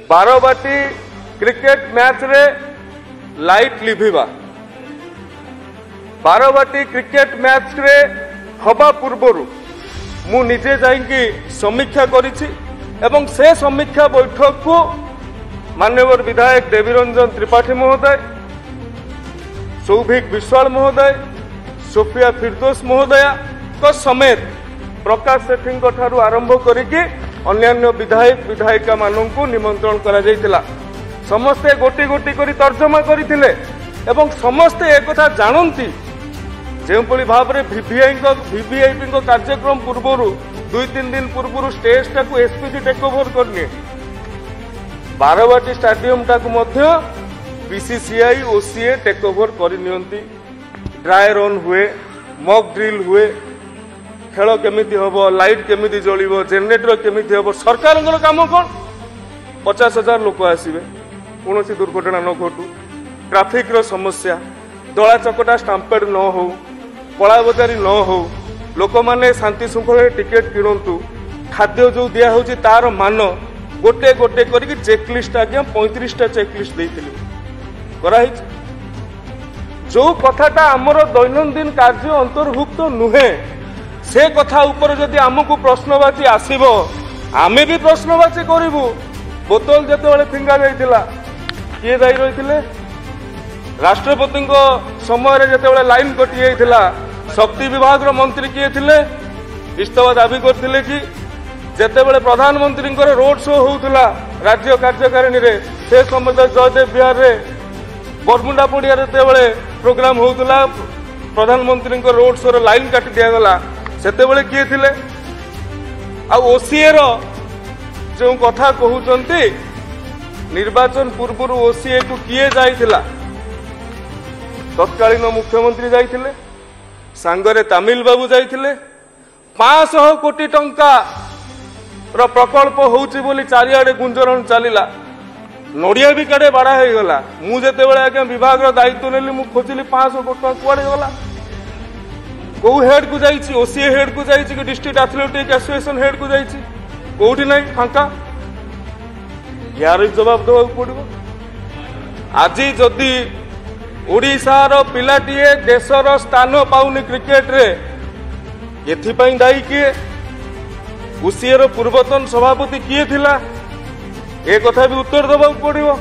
Barabati cricket match रे light लिभिबा Barabati cricket match रे हवा पूर्वर मु निजे जाइकी समीक्षा करिछि एवं से समीक्षा बैठक को माननीय विधायक देवीरंजन त्रिपाठी महोदय, सौभिक विश्वाल महोदय, सोफिया फिरदोस महोदया तो समेत प्रकाश सेठी ठारू आरंभ करिकी अन्यान्य विधायक विधायिका मानू निमंत्रण करा जायतिला। समस्ते गोटी गोटी करी तर्जमा करथिले एवं समस्ते एक कथा जानती जेपरी भाव में वीवीआईपी कार्यक्रम पूर्वर 2-3 दिन पूर्व स्टेज टाक एसपीसी टेक ओवर करनी बारवाटी स्टाडियम टाक बीसीसीआई ओसीए टेक ओवर करनी ड्राई रन हुए, मॉक ड्रिल हुए, खेल केमिति हबो, लाइट केमिति जलिबो, जनरेटर केमिति हबो। सरकार काम कौन 50,000 लोक आसवे कौन दुर्घटना न घटू, ट्राफिक रो समस्या, दला चकटा स्टाम्पेड न हो, कलाबजारी न हो, लोक माने शांति श्रृंखला टिकेट किणतु, खाद्य जो दिया होची तार मान गोटे गोटे करके चेकलिस्ट आज्ञा 35टा चेकलिस्ट देइथिलि कराई जो कथाटा आमर दैनंदिन कार्य अंतर्भुक्त नुहे से कथा ऊपर जदि आमको प्रश्नवाची आसीबो आमे भी प्रश्नवाची करिवु। बोतल जेतेबेले फिंगा जाइतिला किए दायी रहिथिले राष्ट्रपति समय रे जेतेबेले लाइन कटि जाइतिला शक्ति विभाग रो मंत्री किए थिले इस्तफा दाबी करथिले कि जेतेबेले प्रधानमंत्री रोड शो होउतला राज्य कार्यकारिणी रे से समय जयदेव बिहार रे बरमुंडा पड़िया जेतेबेले प्रोग्राम होउतला प्रधानमंत्री रोड शो रो लाइन काटि दिया गला सेतेबेले किए थिले आ ओसीए रो जो कथा कहउचंती निर्वाचन पूर्व ओसीए को किए जाइथिला तत्कालीन मुख्यमंत्री जाइथिले सांगरे तमिल बाबू जाइथिले 500 कोटी टंका प्रकल्प होउची बोली चारिआडे गुंजरण चलीला नड़िया भी काड़े बाड़ा हो गला मुझे आज्ञा विभाग दायित्व नेली मु खोजिली 500 कोटी टंका कुआडे गला कौ हेड को जाइछि ओसीए हेड को जाइछि कि डिस्ट्रिक्ट एथलेटिक एसोसिएशन हेड को जाइछि कोठी नहीं फांका यार जवाब देवा पड़ो। आज जदि ओडिशार पिलाटीए देशर स्थान पाउनी क्रिकेट रे एथिपाई दायी किए ओसीए पूर्वतन सभापति किए थिला ए कथा भी उत्तर देवा पड़ो।